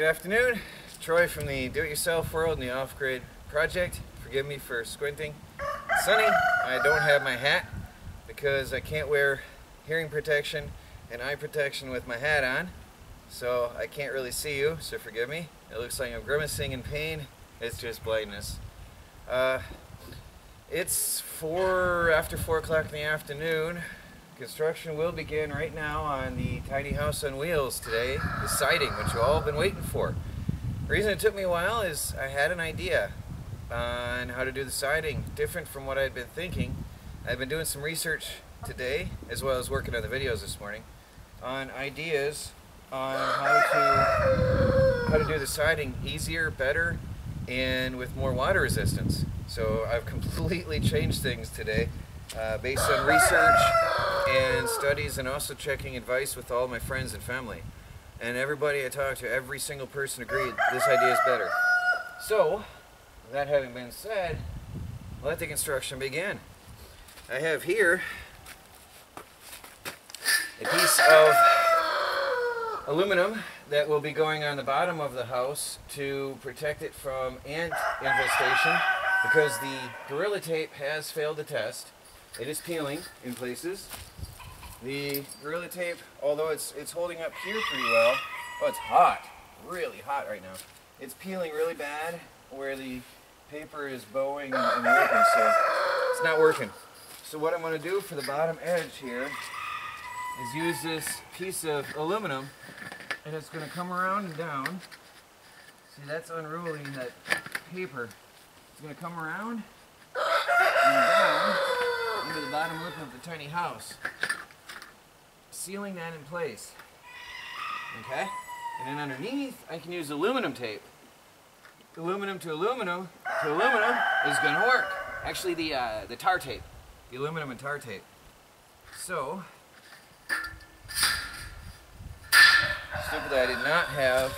Good afternoon, Troy from the Do-It-Yourself World and the Off-Grid Project. Forgive me for squinting. It's sunny. I don't have my hat because I can't wear hearing protection and eye protection with my hat on, so I can't really see you, so forgive me. It looks like I'm grimacing in pain. It's just blindness. It's after 4 o'clock in the afternoon. Construction will begin right now on the tiny house on wheels today, the siding, which you've all been waiting for. The reason it took me a while is I had an idea on how to do the siding, different from what I'd been thinking. I've been doing some research today, as well as working on the videos this morning, on ideas on how to do the siding easier, better, and with more water resistance. So I've completely changed things today based on research and studies, and also checking advice with all my friends and family. And everybody I talked to, every single person agreed this idea is better. So, that having been said, let the construction begin. I have here a piece of aluminum that will be going on the bottom of the house to protect it from ant infestation, because the Gorilla Tape has failed the test. It is peeling in places. The Gorilla Tape, although it's holding up here pretty well, oh, it's hot, really hot right now. It's peeling really bad where the paper is bowing and ripping, so it's not working. So what I'm going to do for the bottom edge here is use this piece of aluminum, and it's going to come around and down. See, that's unrolling that paper. It's going to come around and down into the bottom lip of the tiny house, sealing that in place. Okay? And then underneath, I can use aluminum tape. Aluminum to aluminum to aluminum is going to work. Actually, the tar tape. The aluminum and tar tape. So, simply I did not have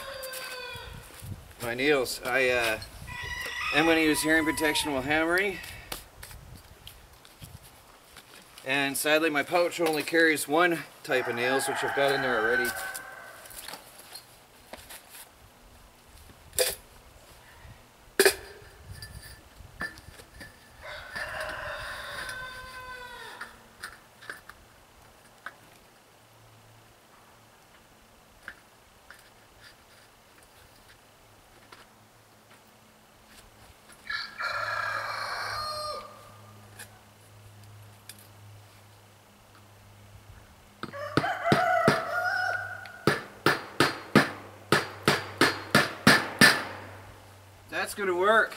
my nails. I am going to use hearing protection while hammering. And sadly, my pouch only carries one type of nails, which I've got in there already. That's going to work.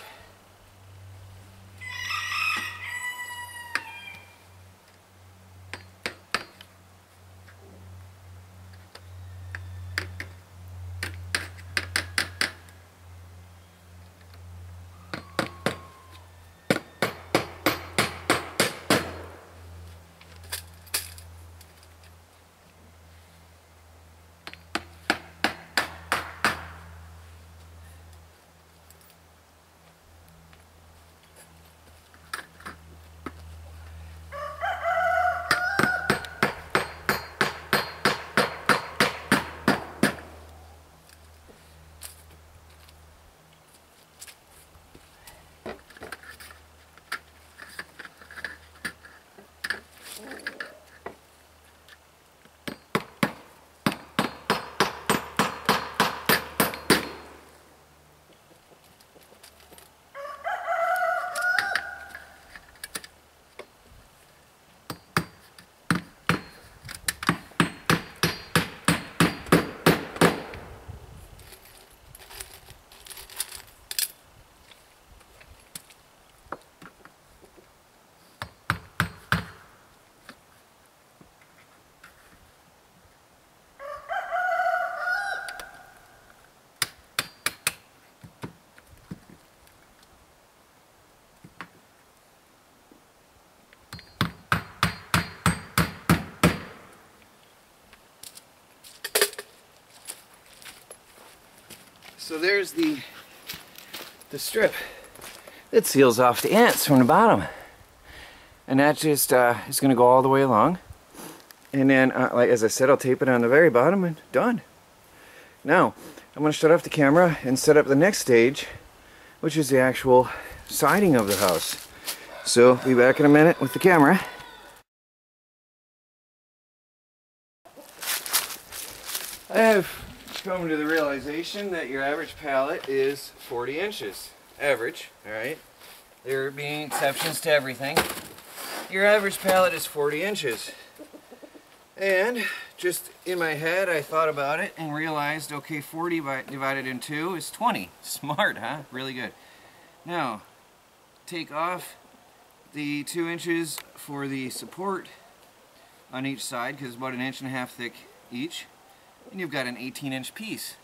So there's the strip that seals off the ants from the bottom, and that just is going to go all the way along. And then, like as I said, I'll tape it on the very bottom and done. Now, I'm going to shut off the camera and set up the next stage, which is the actual siding of the house. So, be back in a minute with the camera. I have come to the realization that your average pallet is 40 inches. Average, alright? There being exceptions to everything. Your average pallet is 40 inches. And just in my head, I thought about it and realized, okay, 40 divided in 2 is 20. Smart, huh? Really good. Now, take off the 2 inches for the support on each side, because it's about 1.5 inches thick each. And you've got an 18-inch piece.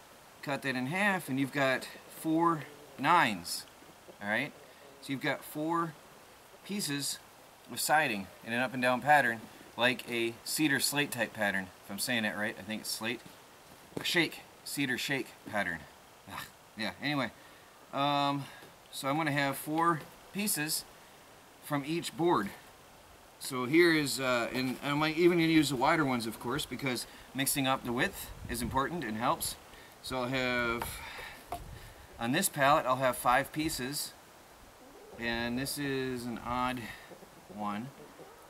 Cut that in half, and you've got 4 9s. Alright? So you've got 4 pieces of siding in an up and down pattern, like a cedar slate type pattern. If I'm saying that right, I think it's slate. A shake, cedar shake pattern. Yeah, anyway. So I'm going to have 4 pieces from each board. So here is, and I might even use the wider ones, of course, because mixing up the width is important and helps. So I'll have, on this pallet, I'll have 5 pieces, and this is an odd one.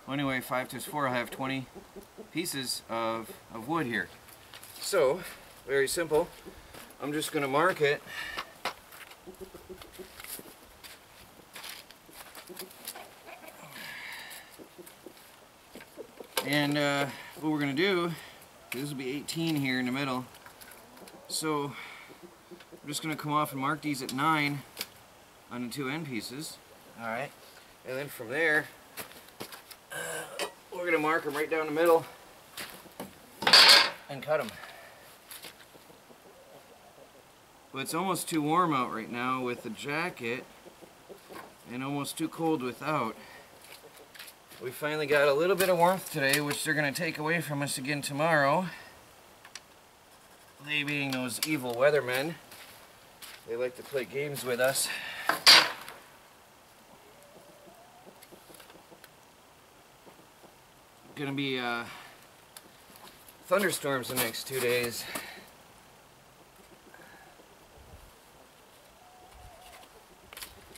Well, anyway, 5 times 4, I'll have 20 pieces of wood here. So, very simple. I'm just going to mark it. And what we're going to do, this will be 18 here in the middle. So, I'm just going to come off and mark these at 9 on the 2 end pieces. Alright. And then from there, we're going to mark them right down the middle and cut them. Well, it's almost too warm out right now with the jacket and almost too cold without. We finally got a little bit of warmth today, which they're going to take away from us again tomorrow. They being those evil weathermen. They like to play games with us. Going to be thunderstorms the next 2 days.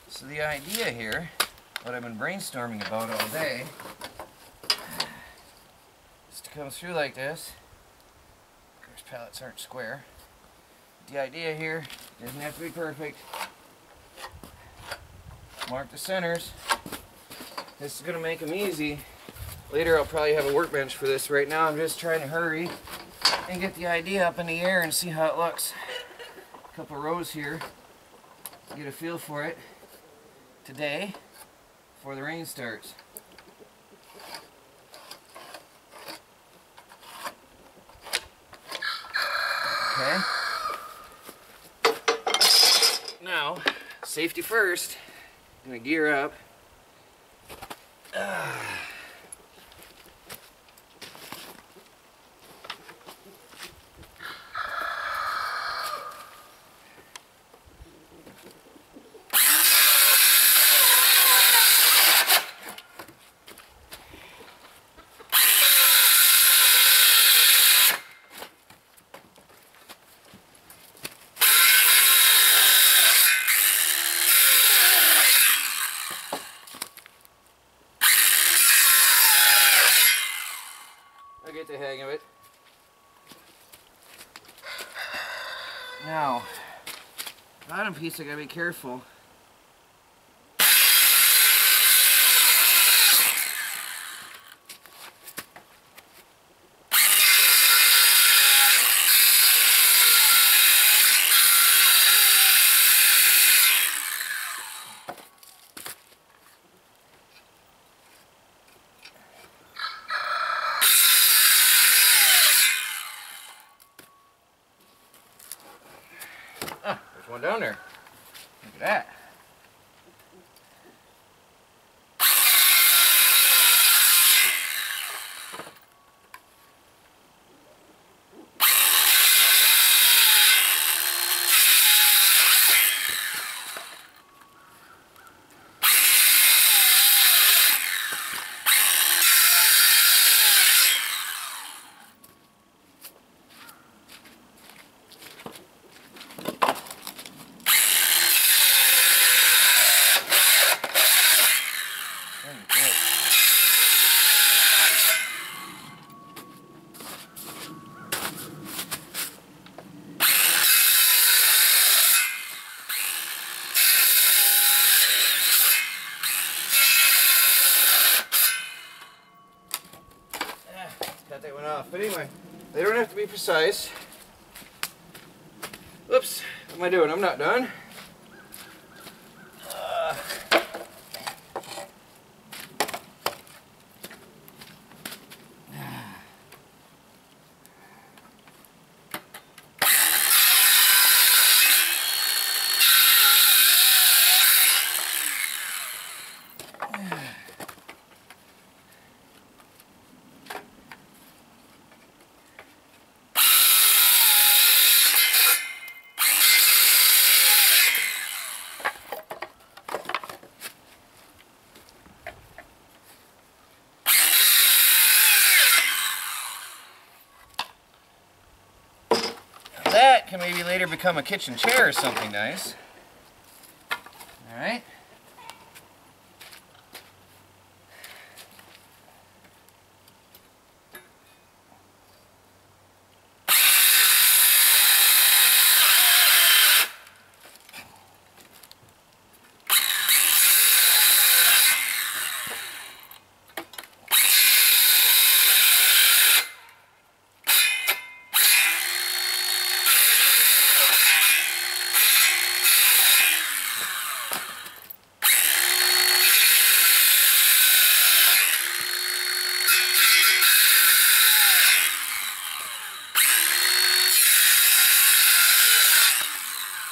So the idea here, what I've been brainstorming about all day, is to come through like this. Of course, pallets aren't square. The idea here doesn't have to be perfect. Mark the centers. This is going to make them easy. Later I'll probably have a workbench for this. Right now I'm just trying to hurry and get the idea up in the air and see how it looks. A couple rows here to get a feel for it today before the rain starts. Okay. Now, safety first. I'm going to gear up. Get the hang of it. Now, bottom piece I gotta be careful. There's one down there. Look at that. cut that one off. But anyway, they don't have to be precise. Oops, what am I doing? I'm not done. That can maybe later become a kitchen chair or something nice. All right.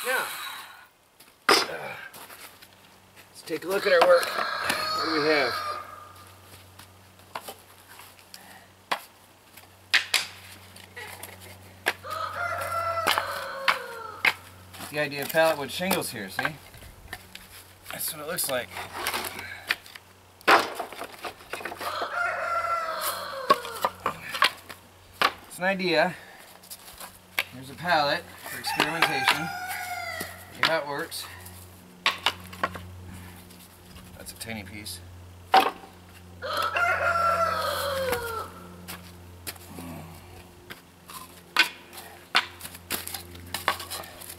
Now, let's take a look at our work. What do we have? The idea of pallet wood shingles here, see? That's what it looks like. It's an idea. Here's a pallet for experimentation. See how it works. That's a tiny piece.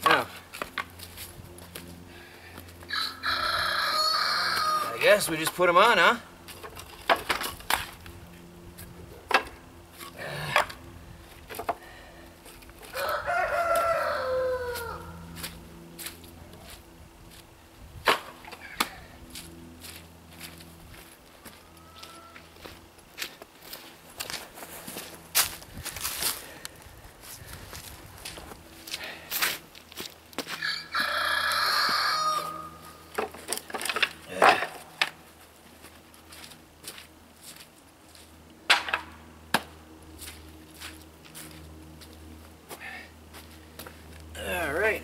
Now, I guess we just put them on, huh? Alright,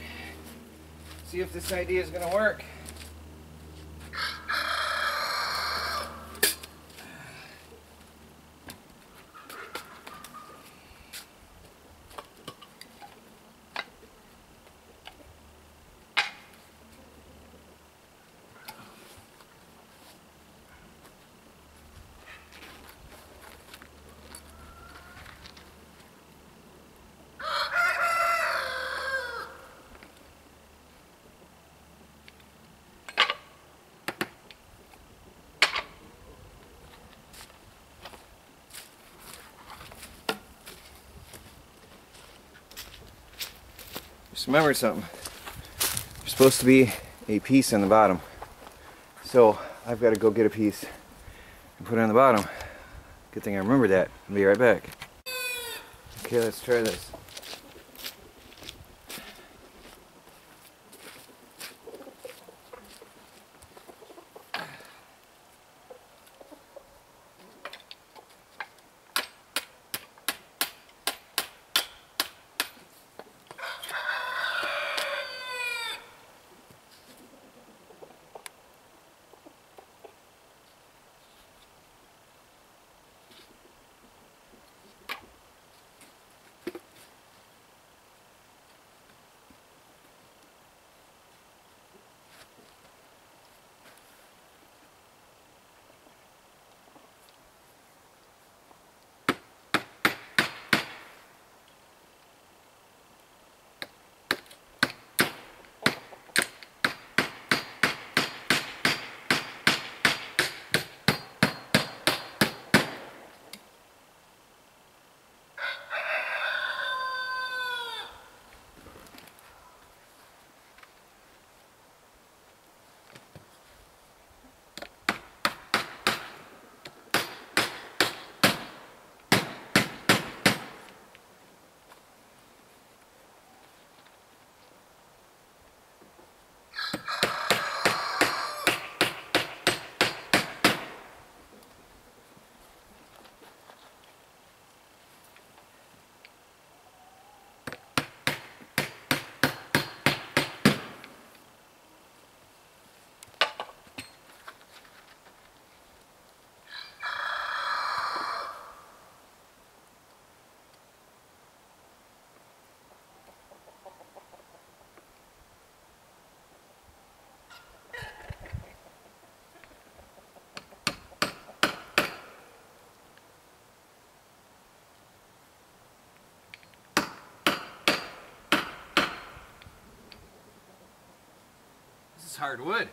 see if this idea is going to work. Just remembered something. There's supposed to be a piece on the bottom. So I've got to go get a piece and put it on the bottom. Good thing I remembered that. I'll be right back. Okay, let's try this. This is hard wood.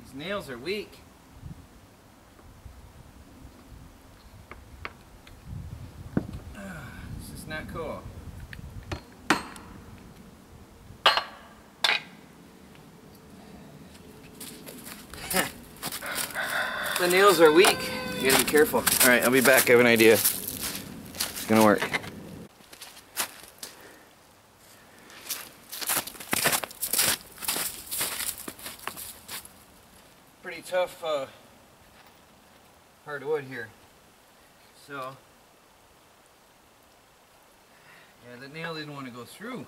These nails are weak. This is not cool. The nails are weak. You gotta be careful. Alright, I'll be back. I have an idea. It's gonna work. Pretty tough hardwood here. So, yeah, the nail didn't want to go through.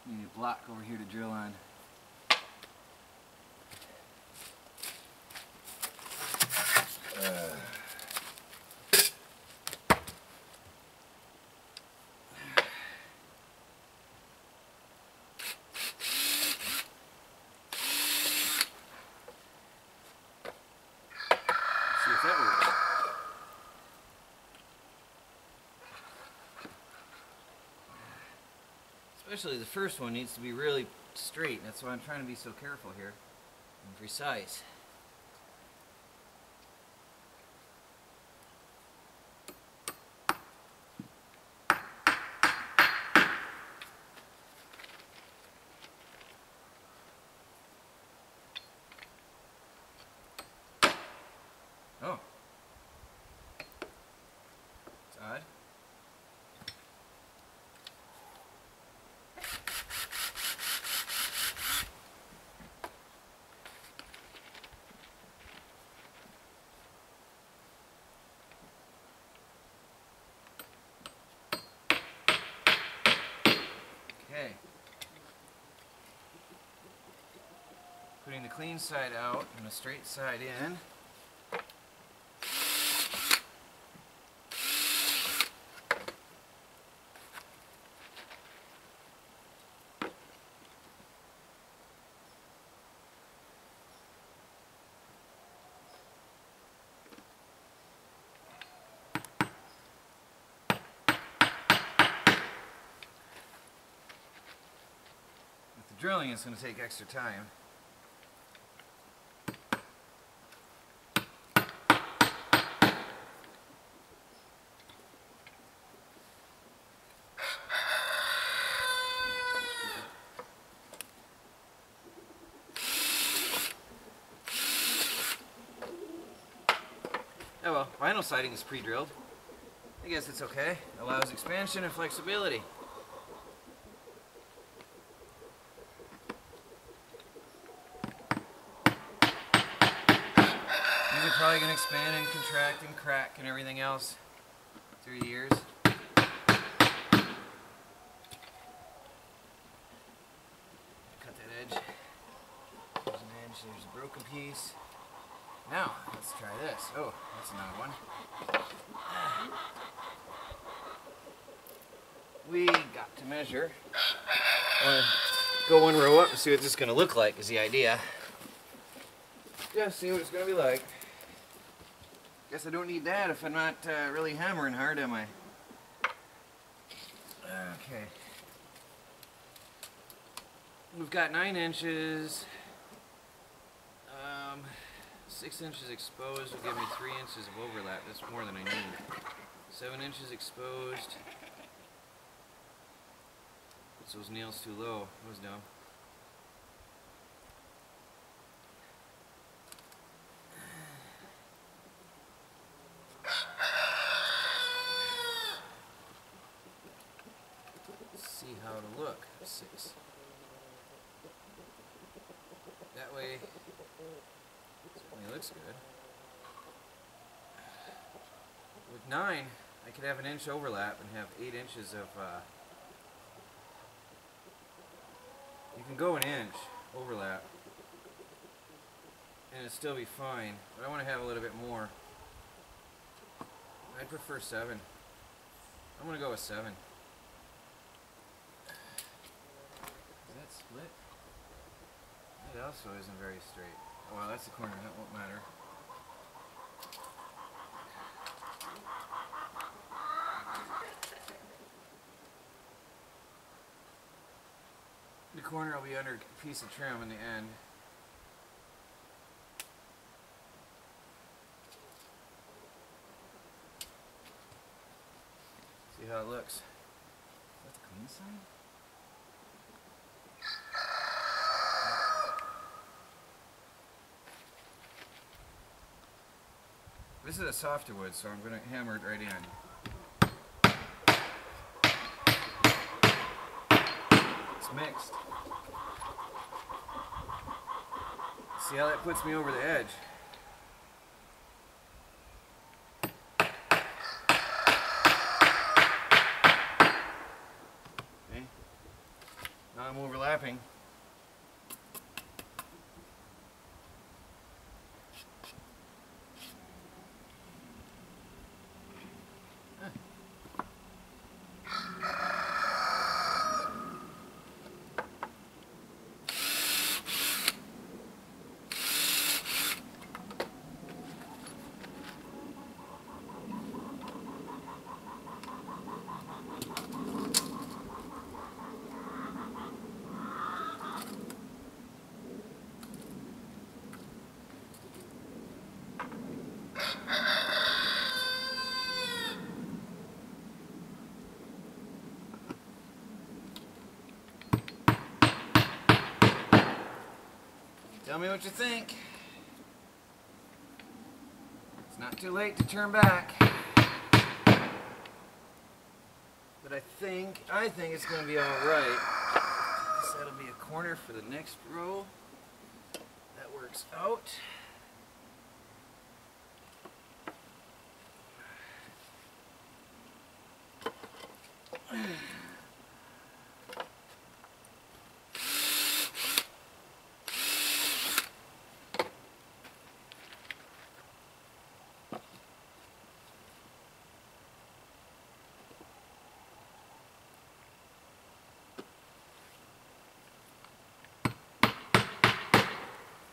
Need a block over here to drill on. See if that works. Especially the first one needs to be really straight. That's why I'm trying to be so careful here and precise. Oh. It's odd. Okay. Putting the clean side out and the straight side in. Drilling is going to take extra time. Oh well, vinyl siding is pre-drilled. I guess it's okay. Allows expansion and flexibility. Probably going to expand and contract and crack and everything else through the years. Cut that edge. There's an edge, there's a broken piece. Now, let's try this. Oh, that's another one. We got to measure. Go one row up and see what this is going to look like is the idea. Just see what it's going to be like. Guess I don't need that if I'm not really hammering hard, am I? Okay. We've got 9 inches. 6 inches exposed will give me 3 inches of overlap. That's more than I need. 7 inches exposed. Puts those nails too low. That was dumb. See how it'll look. 6. That way, certainly looks good. With 9, I could have an inch overlap and have 8 inches of. You can go an inch overlap, and it'll still be fine. But I want to have a little bit more. I'd prefer 7. I'm gonna go with 7. Is that split? It also isn't very straight. Oh, well, that's the corner. That won't matter. The corner will be under a piece of trim in the end. See how it looks. Is that the clean side? This is a softer wood, so I'm going to hammer it right in. It's mixed. See how that puts me over the edge? Okay. Now I'm overlapping. Tell me what you think. It's not too late to turn back. But I think it's going to be all right. So that'll be a corner for the next row. That works out.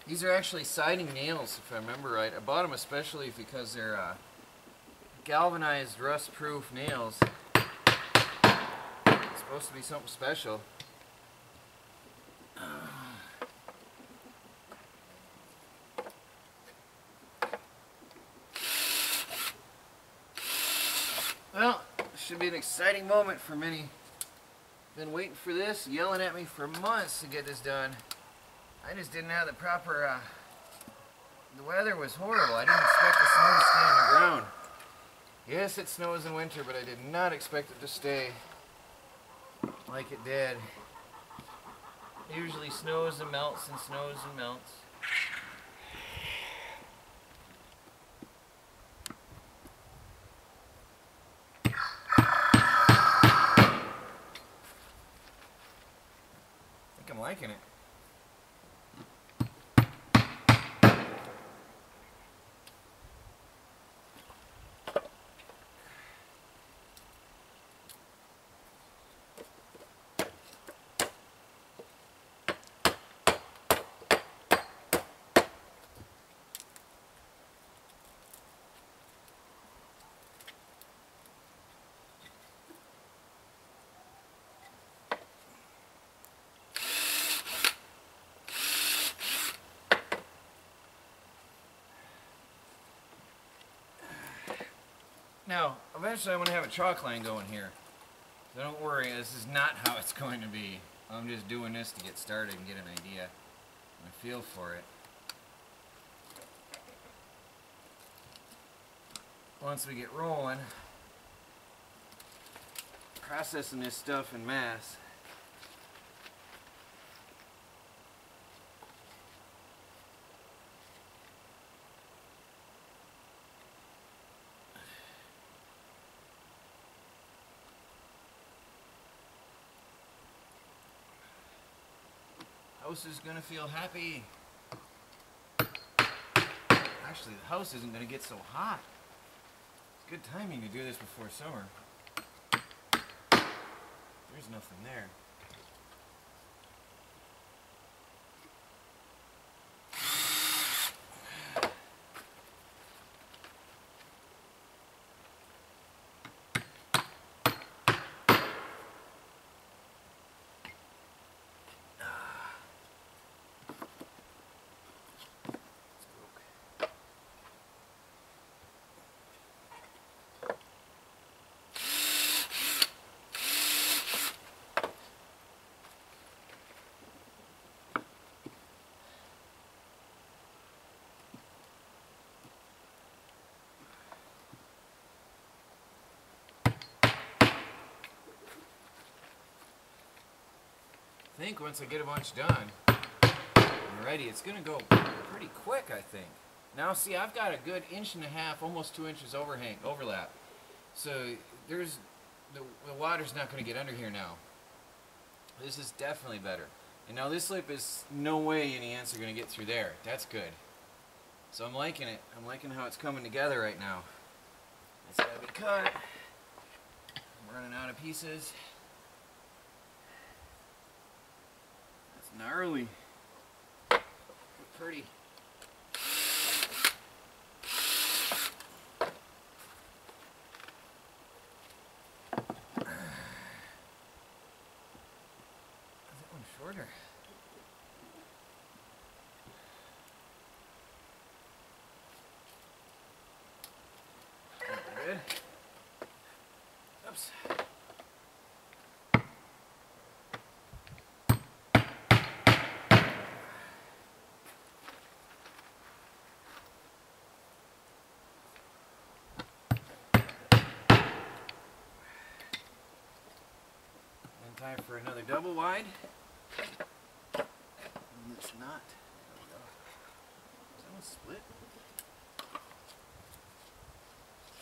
These are actually siding nails, if I remember right. I bought them especially because they're galvanized rust-proof nails. It's supposed to be something special. Well, should be an exciting moment for many. Been waiting for this, yelling at me for months to get this done. I just didn't have the proper, the weather was horrible. I didn't expect the snow to stay on the ground. Yes, it snows in winter, but I did not expect it to stay like it did. It usually snows and melts and snows and melts. I think I'm liking it. Now, eventually I'm going to have a chalk line going here. So don't worry, this is not how it's going to be. I'm just doing this to get started and get an idea and a feel for it. Once we get rolling, processing this stuff in mass. House is gonna feel happy. Actually, the house isn't gonna get so hot. It's good timing to do this before summer. There's nothing there. think once I get a bunch done and ready, it's going to go pretty quick, I think. Now see, I've got a good 1.5 inches, almost 2 inches overlap. So there's the water's not going to get under here now. This is definitely better. And now this lip is no way any ants are going to get through there. That's good. So I'm liking it. I'm liking how it's coming together right now. It's got to be cut. I'm running out of pieces. That's gnarly. But pretty. Shorter. Good. Oops. And time for another double wide. It's not. There we go. Is that one split?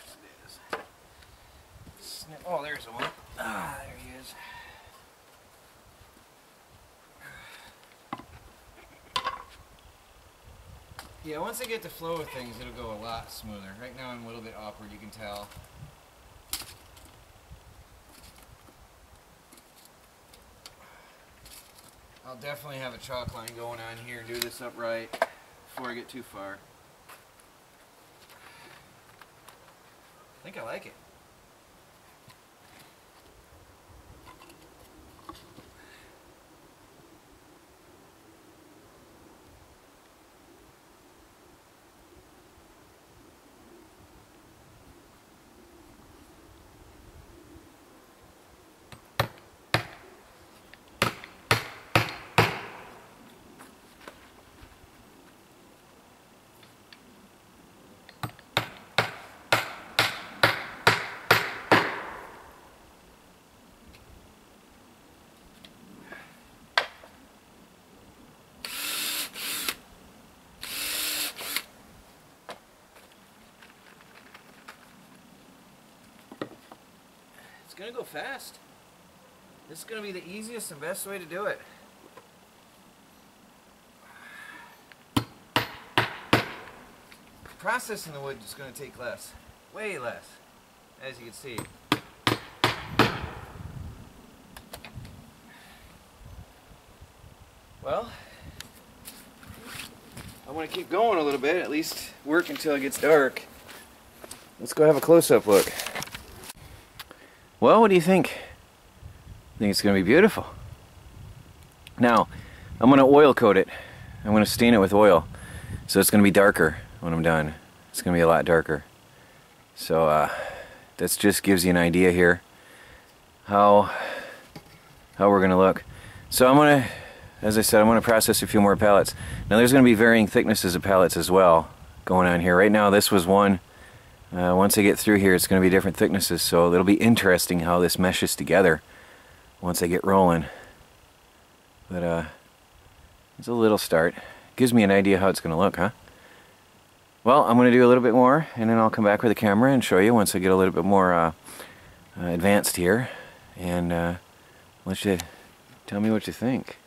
It is. Snip. Oh, there's the one. Ah, there he is. Yeah, once I get the flow of things, it'll go a lot smoother. Right now I'm a little bit awkward, you can tell. I'll definitely have a chalk line going on here and do this upright before I get too far. I think I like it. It's going to go fast. This is going to be the easiest and best way to do it. Processing the wood is going to take less. Way less. As you can see. Well, I want to keep going a little bit, at least work until it gets dark. Let's go have a close-up look. Well, what do you think? I think it's going to be beautiful. Now, I'm going to oil coat it. I'm going to stain it with oil. So it's going to be darker when I'm done. It's going to be a lot darker. So that just gives you an idea here how we're going to look. So I'm going to, as I said, I'm going to process a few more pallets. Now there's going to be varying thicknesses of pallets as well going on here. Right now this was one. Once I get through here, it's going to be different thicknesses, so it'll be interesting how this meshes together once I get rolling. But it's a little start. Gives me an idea how it's going to look, huh? Well, I'm going to do a little bit more, and then I'll come back with the camera and show you once I get a little bit more advanced here, and let you tell me what you think.